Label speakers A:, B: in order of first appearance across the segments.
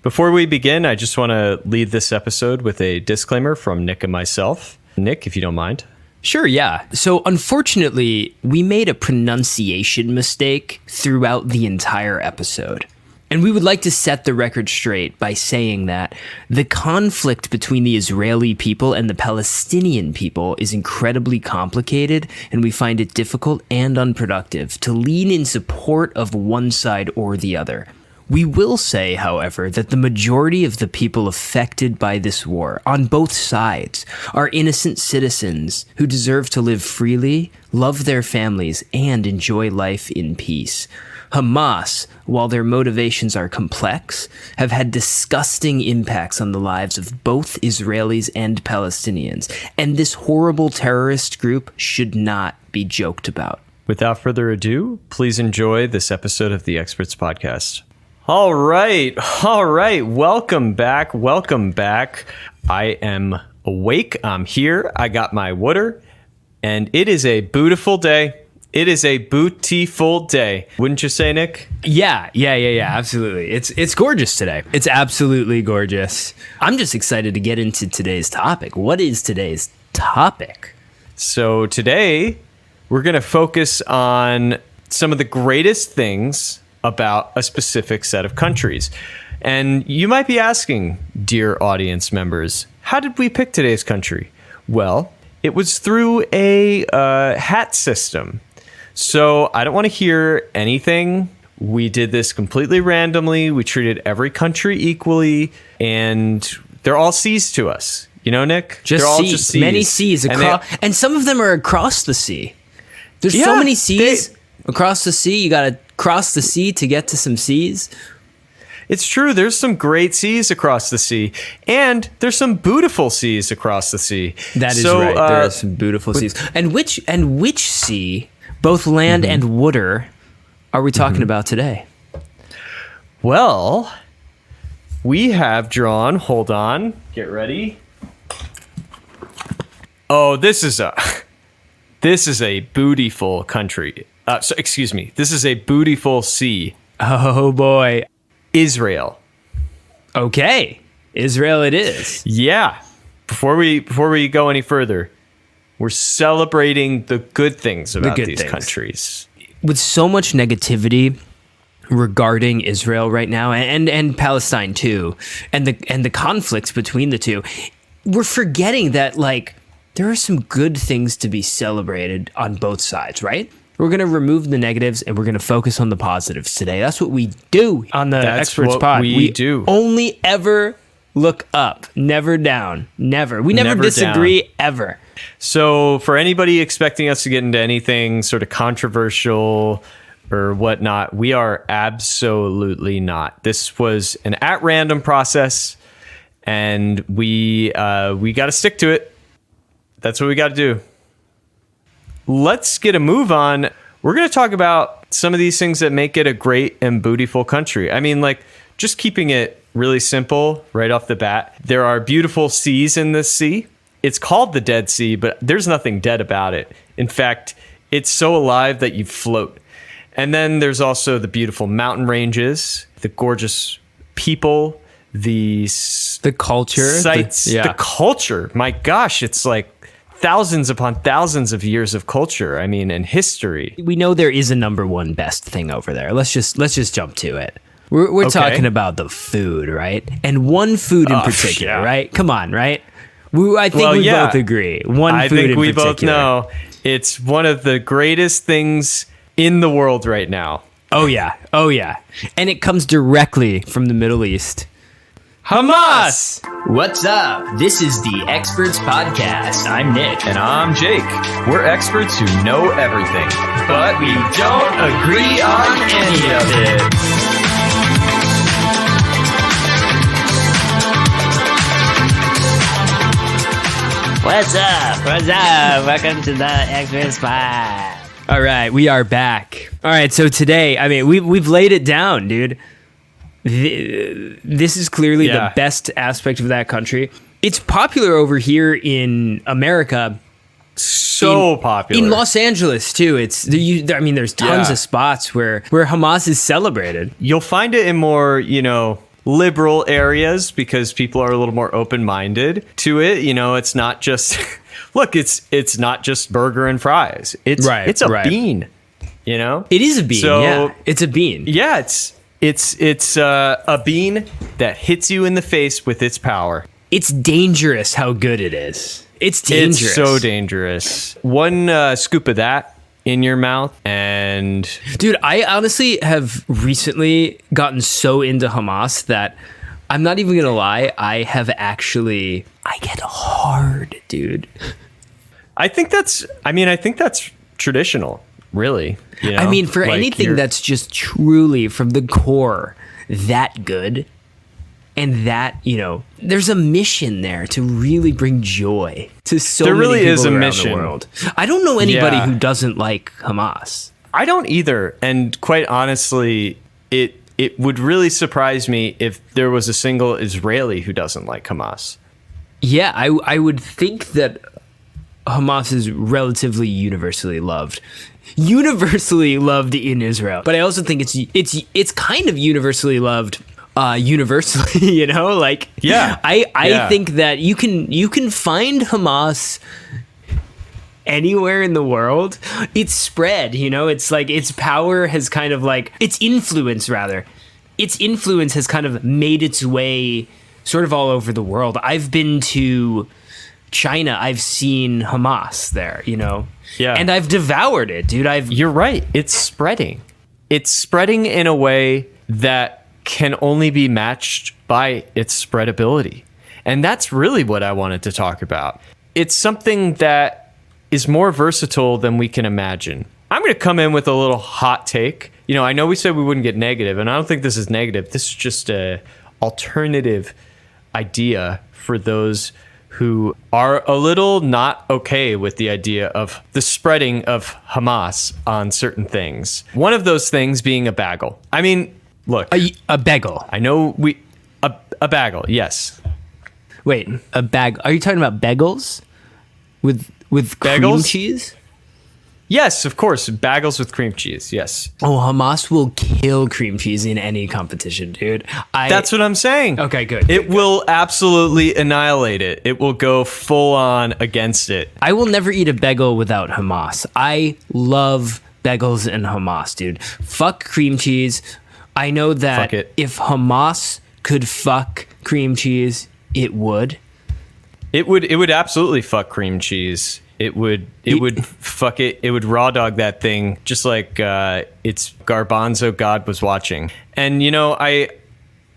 A: Before we begin, I just want to lead this episode with a disclaimer from Nick and myself. Nick, if you don't mind.
B: Sure, yeah. So unfortunately, we made a pronunciation mistake throughout the entire episode. And we would like to set the record straight by saying that the conflict between the Israeli people and the Palestinian people is incredibly complicated, and we find it difficult and unproductive to lean in support of one side or the other. We will say, however, that the majority of the people affected by this war, on both sides, are innocent citizens who deserve to live freely, love their families, and enjoy life in peace. Hamas, while their motivations are complex, have had disgusting impacts on the lives of both Israelis and Palestinians, and this horrible terrorist group should not be joked about.
A: Without further ado, please enjoy this episode of the Experts Podcast. All right. Welcome back. I am awake. I'm here. I got my water, and it is a beautiful day. It is a bootiful day. Wouldn't you say, Nick?
B: Yeah, absolutely. It's gorgeous today. It's absolutely gorgeous. I'm just excited to get into today's topic. What is today's topic?
A: So today, we're going to focus on some of the greatest things about a specific set of countries. And you might be asking, dear audience members, how did we pick today's country? Well, it was through a hat system. So I don't want to hear anything. We did this completely randomly. We treated every country equally, and they're all C's to us. You know, Nick?
B: Just
A: they're all
B: C's.
A: just C's.
B: Many C's across, and some of them are across the sea. There's so many C's across the sea. You got to cross the sea to get to some C's.
A: It's true. There's some great seas across the sea, and there's some beautiful seas across the sea.
B: That is right. There are some beautiful seas. And which sea, both land and water, are we talking about today?
A: Well, we have drawn. Hold on. Get ready. Oh, this is a beautiful country. This is a beautiful sea.
B: Oh boy.
A: Israel.
B: Okay. Israel it is.
A: Yeah. Before we go any further, we're celebrating the good things about these countries.
B: With so much negativity regarding Israel right now, and Palestine too, and the conflicts between the two, we're forgetting that there are some good things to be celebrated on both sides, right? We're going to remove the negatives and we're going to focus on the positives today. That's what we do on the Experts Pod.
A: We do.
B: Only ever look up, never down, never. We never disagree down. Ever.
A: So for anybody expecting us to get into anything sort of controversial or whatnot, we are absolutely not. This was an at random process, and we got to stick to it. That's what we got to do. Let's get a move on. We're going to talk about some of these things that make it a great and beautiful country. I mean, just keeping it really simple right off the bat. There are beautiful seas in this sea. It's called the Dead Sea, but there's nothing dead about it. In fact, it's so alive that you float. And then there's also the beautiful mountain ranges, the gorgeous people, the
B: culture,
A: sites, the culture. My gosh, it's like thousands upon thousands of years of culture. I mean, and history.
B: We know there is a number one best thing over there. Let's just jump to it. We're talking about the food, right? And one food in particular, right? Come on, right? I think we both agree.
A: I think we both know it's one of the greatest things in the world right now.
B: Oh yeah. And it comes directly from the Middle East.
A: Hamas!
C: What's up? This is the Experts Podcast. I'm Nick.
A: And I'm Jake. We're experts who know everything, but we don't agree on any of it.
C: What's up? Welcome to the Experts Pod.
B: All right, we are back. All right, so today, I mean, we've laid it down, dude. This is clearly the best aspect of that country. It's popular over here in America.
A: So popular.
B: In Los Angeles, too. There's tons of spots where Hamas is celebrated.
A: You'll find it in more, liberal areas because people are a little more open-minded to it. You know, it's not just look, it's not just burger and fries. It's a bean, you know?
B: It is a bean.
A: So,
B: yeah, it's a bean.
A: Yeah, it's a bean that hits you in the face with its power.
B: It's dangerous how good it is. It's dangerous.
A: It's so dangerous. One scoop of that in your mouth and
B: dude, I honestly have recently gotten so into hummus that I'm not even gonna lie, I get hard, dude.
A: I think that's traditional, really. You know?
B: I mean, for
A: Like,
B: anything
A: you're-
B: that's just truly from the core that good, and that, you know, there's a mission there to really bring joy to so
A: There
B: many
A: really
B: people
A: is a
B: around
A: mission.
B: the world. I don't know anybody
A: Yeah.
B: who doesn't like Hamas.
A: I don't either, and quite honestly, it would really surprise me if there was a single Israeli who doesn't like Hamas.
B: Yeah, I would think that Hamas is relatively universally loved. Universally loved in Israel. But I also think it's kind of universally loved universally, you know? Like
A: Yeah.
B: I
A: Yeah.
B: think that you can find Hamas anywhere in the world. It's spread, you know? It's like its power has kind of like its influence has kind of made its way sort of all over the world. I've been to China. I've seen Hamas there, you know?
A: Yeah.
B: And I've devoured it, dude.
A: You're right. It's spreading. It's spreading in a way that can only be matched by its spreadability. And that's really what I wanted to talk about. It's something that is more versatile than we can imagine. I'm going to come in with a little hot take. You know, I know we said we wouldn't get negative, and I don't think this is negative. This is just a alternative idea for those who are a little not okay with the idea of the spreading of Hamas on certain things. One of those things being a bagel. I mean, look,
B: a bagel.
A: I know a bagel, yes.
B: Wait, a bag? Are you talking about bagels with cream
A: Bagels?
B: cheese?
A: Yes, of course, bagels with cream cheese, yes.
B: Oh, Hamas will kill cream cheese in any competition, dude.
A: That's what I'm saying.
B: Okay, good.
A: It will absolutely annihilate it. It will go full on against it.
B: I will never eat a bagel without Hamas. I love bagels and Hamas, dude. Fuck cream cheese. I know that
A: Fuck it.
B: if Hamas could fuck cream cheese, it would.
A: It would absolutely fuck cream cheese. It would fuck it. It would raw dog that thing just like it's garbanzo God was watching. And you know, I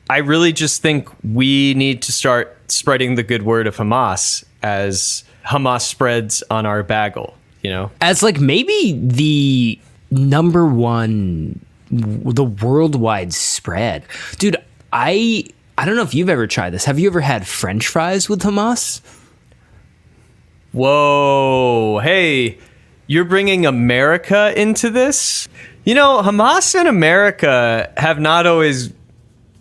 A: really just think we need to start spreading the good word of Hamas as Hamas spreads on our bagel, you know?
B: As like maybe the number one, the worldwide spread. Dude, I don't know if you've ever tried this. Have you ever had French fries with Hamas?
A: Whoa, hey, you're bringing America into this? You know, Hamas and America have not always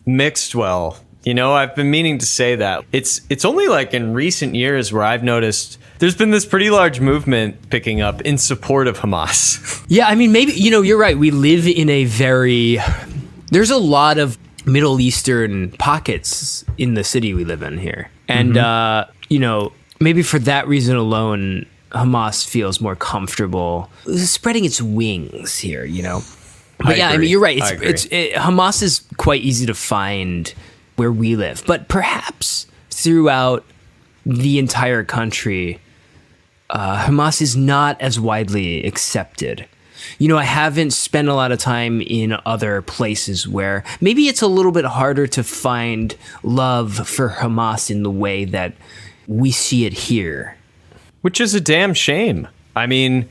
A: mixed well. You know, I've been meaning to say that. It's only like in recent years where I've noticed there's been this pretty large movement picking up in support of Hamas.
B: Yeah, I mean, maybe, you know, you're right. We live in there's a lot of Middle Eastern pockets in the city we live in here. And, you know, maybe for that reason alone, Hamas feels more comfortable spreading its wings here, you know? But I mean, you're right. Hamas is quite easy to find where we live, but perhaps throughout the entire country, Hamas is not as widely accepted. You know, I haven't spent a lot of time in other places where maybe it's a little bit harder to find love for Hamas in the way that we see it here.
A: Which is a damn shame. I mean,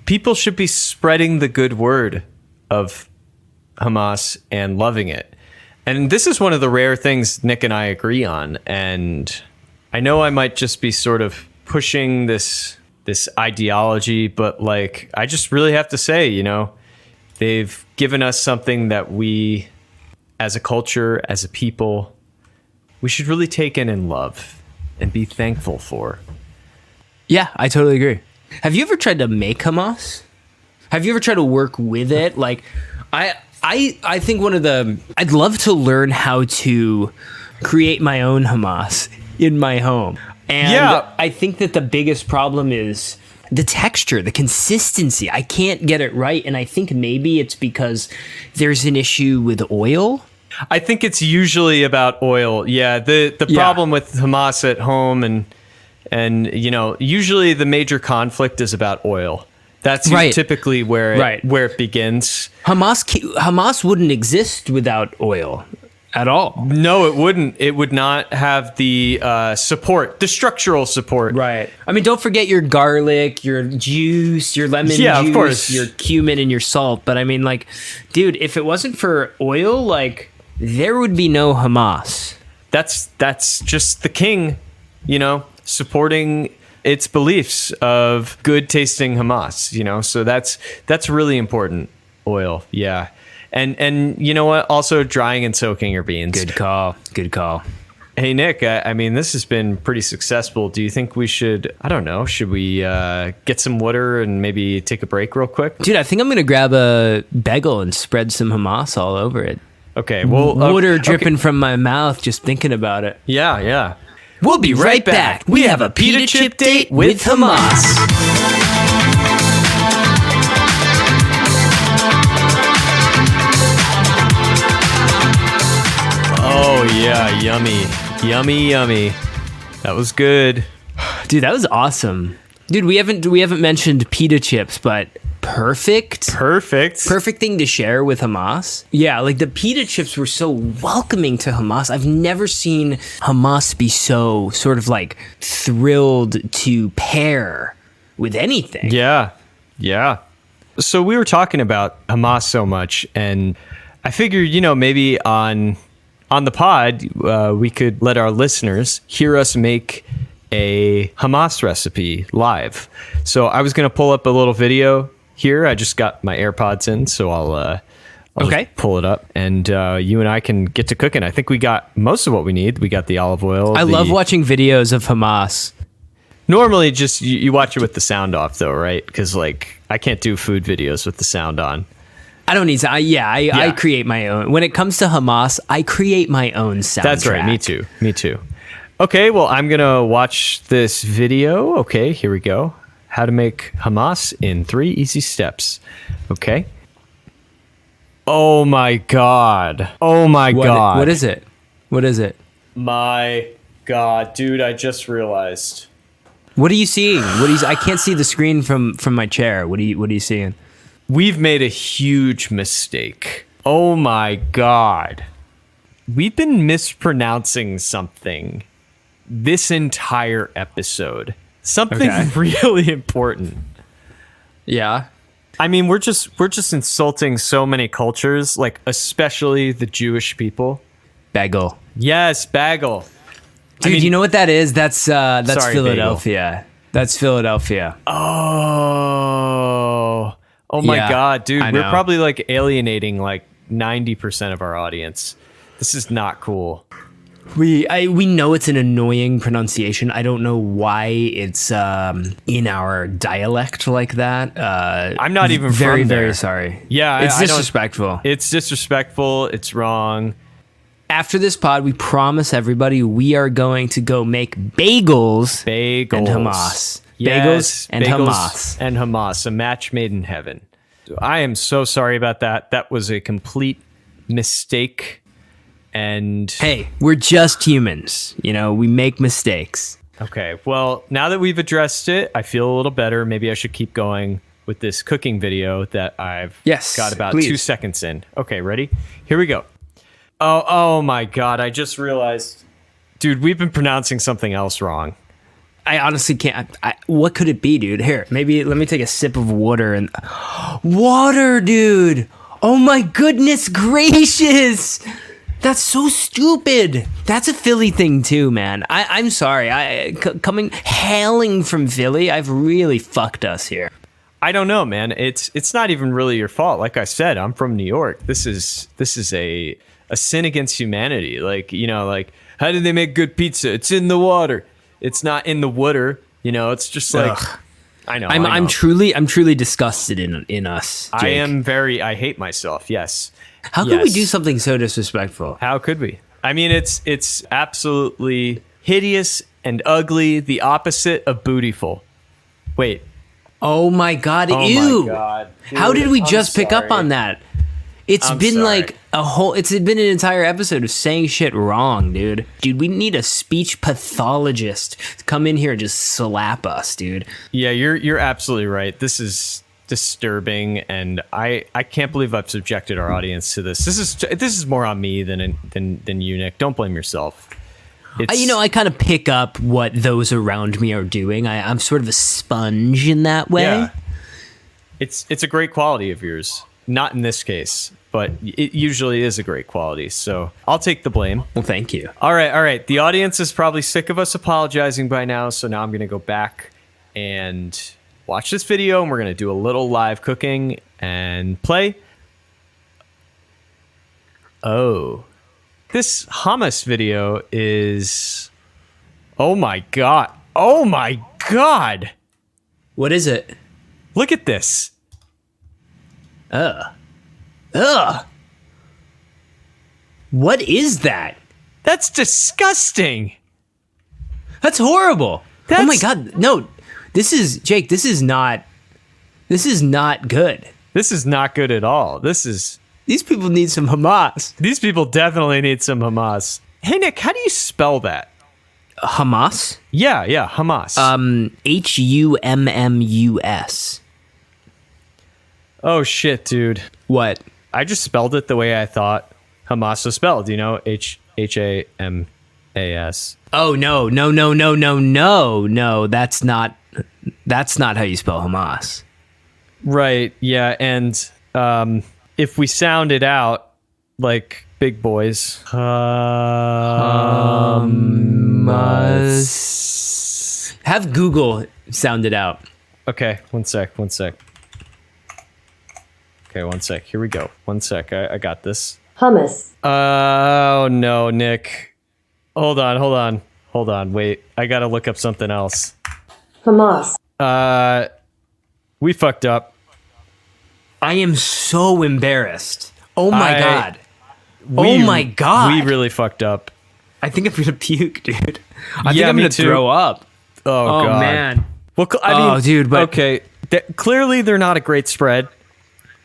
A: people should be spreading the good word of Hamas and loving it. And this is one of the rare things Nick and I agree on. And I know I might just be sort of pushing this ideology, but like, I just really have to say, you know, they've given us something that we, as a culture, as a people, we should really take in and love and be thankful for.
B: Yeah, I totally agree. Have you ever tried to make Hamas? Have you ever tried to work with it? Like, I think I'd love to learn how to create my own hummus in my home. And
A: Yeah.
B: I think that the biggest problem is the texture, the consistency. I can't get it right. And I think maybe it's because there's an issue with oil.
A: I think it's usually about oil. Yeah, the
B: Yeah.
A: problem with hummus at home and usually the major conflict is about oil. That's
B: Right.
A: typically where it begins.
B: Hamas wouldn't exist without oil at all.
A: No, it wouldn't. It would not have the support, the structural support.
B: Right. I mean, don't forget your garlic, your juice, your lemon
A: Yeah,
B: juice,
A: of course.
B: your cumin, and your salt. But I mean, like, dude, if it wasn't for oil, like, there would be no Hamas.
A: That's just the king, supporting its beliefs of good tasting hummus, so that's really important. Oil, yeah. And you know what? Also drying and soaking your beans.
B: Good call. Good call.
A: Hey, Nick, I mean, this has been pretty successful. Do you think we should, I don't know, should we get some water and maybe take a break real quick?
B: Dude, I think I'm going to grab a bagel and spread some Hamas all over it.
A: Okay, well.
B: Water
A: okay.
B: dripping from my mouth just thinking about it.
A: Yeah, yeah.
B: We'll be right back. We have a pita chip date with Hamas.
A: Oh, yeah, yummy. Yummy, yummy. That was good.
B: Dude, that was awesome. Dude, we haven't mentioned pita chips, but perfect thing to share with Hamas. Yeah, like the pita chips were so welcoming to Hamas. I've never seen Hamas be so sort of like thrilled to pair with anything.
A: Yeah, yeah. So we were talking about Hamas so much, and I figured, maybe on the pod, we could let our listeners hear us make a Hamas recipe live. So I was going to pull up a little video here. I just got my AirPods in, so I'll
B: Okay.
A: just pull it up, and you and I can get to cooking. I think we got most of what we need. We got the olive oil.
B: I love watching videos of Hamas.
A: Normally, just you watch it with the sound off, though, right? Because I can't do food videos with the sound on.
B: I don't need to. I create my own. When it comes to Hamas, I create my own soundtrack.
A: That's right. Me too. Okay, well, I'm going to watch this video. Okay, here we go. How to make Hamas in 3 easy steps. Okay. Oh, my God. Oh, my God.
B: What is it? What is it?
A: My God. Dude, I just realized.
B: What are you seeing? I can't see the screen from my chair. What are you seeing?
A: We've made a huge mistake. Oh, my God. We've been mispronouncing something this entire episode. Something
B: Okay.
A: really important.
B: Yeah.
A: I mean, we're just insulting so many cultures, especially the Jewish people.
B: Bagel.
A: Yes, bagel.
B: Dude, you know what that is? That's
A: Sorry,
B: Philadelphia. That's Philadelphia.
A: Oh my
B: Yeah,
A: God, dude.
B: I
A: We're
B: know.
A: probably alienating 90% of our audience. This is not cool.
B: We know it's an annoying pronunciation. I don't know why it's in our dialect like that.
A: I'm not even
B: very
A: from there.
B: very sorry.
A: Yeah,
B: it's
A: I don't-
B: disrespectful.
A: It's disrespectful. It's wrong.
B: After this pod, we promise everybody we are going to go make bagels
A: Bagels.
B: and Hamas.
A: Yes,
B: Bagels and Hamas.
A: And Hamas, a match made in heaven. I am so sorry about that. That was a complete mistake. And
B: Hey, we're just humans. We make mistakes.
A: okay, well, now that we've addressed it, I feel a little better. Maybe I should keep going with this cooking video that I've
B: Yes,
A: got about
B: please.
A: 2 seconds in. Okay, ready? Here we go. Oh my God, I just realized. Dude, we've been pronouncing something else wrong.
B: I honestly can't. What could it be, dude? Here, maybe let me take a sip of water and water, dude. Oh my goodness gracious! That's so stupid. That's a Philly thing too, man. I'm sorry. Hailing from Philly, I've really fucked us here.
A: I don't know, man. It's not even really your fault. Like I said, I'm from New York. This is a sin against humanity. How did they make good pizza? It's in the water. It's not in the water. It's just
B: Ugh.
A: I know.
B: I'm truly disgusted in us, Jake.
A: I hate myself. Yes.
B: How could we do something so disrespectful?
A: How could we? I mean, it's absolutely hideous and ugly, the opposite of bootyful. Wait.
B: Oh my god,
A: Oh
B: ew.
A: my god. Dude,
B: How did we
A: I'm
B: just pick up
A: sorry.
B: on that? It's been
A: sorry.
B: like it's been an entire episode of saying shit wrong, dude. Dude, we need a speech pathologist to come in here and just slap us, dude.
A: Yeah, you're absolutely right. This is disturbing, and I can't believe I've subjected our audience to this. This is more on me than you, Nick. Don't blame yourself.
B: I kind of pick up what those around me are doing. I'm sort of a sponge in that way.
A: Yeah. It's a great quality of yours. Not in this case, but it usually is a great quality. So I'll take the blame.
B: Well, thank you.
A: All right. The audience is probably sick of us apologizing by now, so now I'm going to go back and watch this video, and we're going to do a little live cooking and play. Oh. This hummus video is... Oh my god. Oh my god.
B: What is it?
A: Look at this.
B: Ugh. What is that?
A: That's disgusting.
B: That's horrible. Oh my
A: That's-
B: god. No. This is Jake, this is not good.
A: This is not good at all. These
B: People need some Hamas.
A: people definitely need some Hamas. Hey Nick, how do you spell that?
B: Hamas?
A: Yeah, Hamas.
B: Hummus.
A: Oh shit, dude.
B: What?
A: I just spelled it the way I thought Hamas was spelled, Hamas.
B: Oh no, that's not how you spell Hamas.
A: Right, yeah, and if we sound it out like big boys.
B: Have Google sound it out.
A: Okay, one sec. Okay, one sec. Here we go. One sec. I got this.
D: Hummus.
A: Oh no, Nick. Hold on. Wait, I gotta look up something else.
D: Hamas.
A: We fucked up.
B: I am so embarrassed. Oh my
A: I-
B: god.
A: We-
B: Oh my god.
A: We really fucked up.
B: I think I'm gonna puke, dude. I think
A: Yeah,
B: I'm
A: me
B: gonna
A: too.
B: throw up.
A: Oh,
B: Oh
A: god.
B: man.
A: Well, I mean,
B: Oh, dude, but-
A: okay. Clearly, they're not a great spread.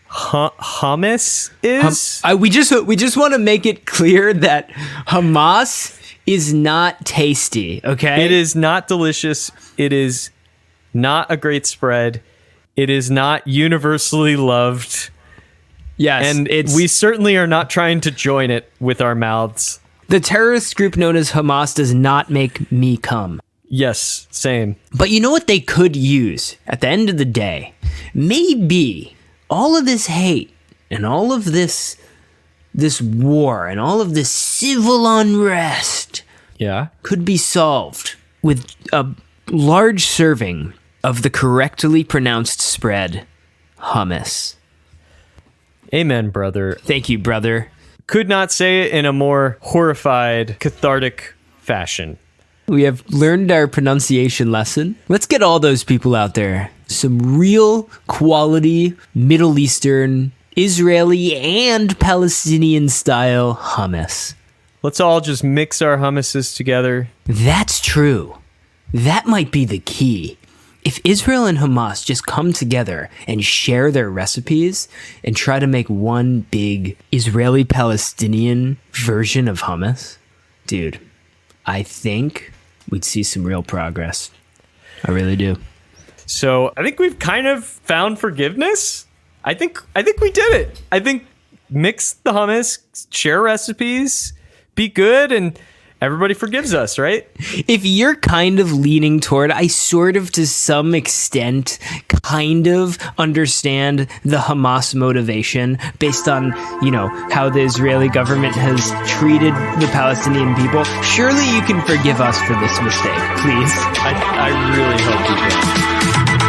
A: Hummus is.
B: We just want to make it clear that Hamas is not tasty, okay?
A: It is not delicious. It is not a great spread. It is not universally loved.
B: Yes,
A: And
B: it's
A: we certainly are not trying to join it with our mouths.
B: the terrorist group known as Hamas does not make me come.
A: Yes, same.
B: But you know what they could use at the end of the day? Maybe all of this hate and all of this war and all of this civil unrest
A: Yeah.
B: could be solved with a large serving of the correctly pronounced spread hummus.
A: Amen, brother.
B: Thank you, brother.
A: Could not say it in a more horrified, cathartic fashion.
B: We have learned our pronunciation lesson. Let's get all those people out there some real quality Middle Eastern, Israeli, and Palestinian style hummus.
A: Let's all just mix our hummuses together.
B: That's true. That might be the key. If Israel and Hamas just come together and share their recipes and try to make one big Israeli-Palestinian version of hummus, dude, I think we'd see some real progress. I really do.
A: So I think we've kind of found forgiveness. I think we did it. I think mix the hummus, share recipes, be good, and everybody forgives us, right?
B: If you're kind of leaning toward, I sort of to some extent kind of understand the Hamas motivation based on, how the Israeli government has treated the Palestinian people. Surely you can forgive us for this mistake, please.
A: I really hope you do.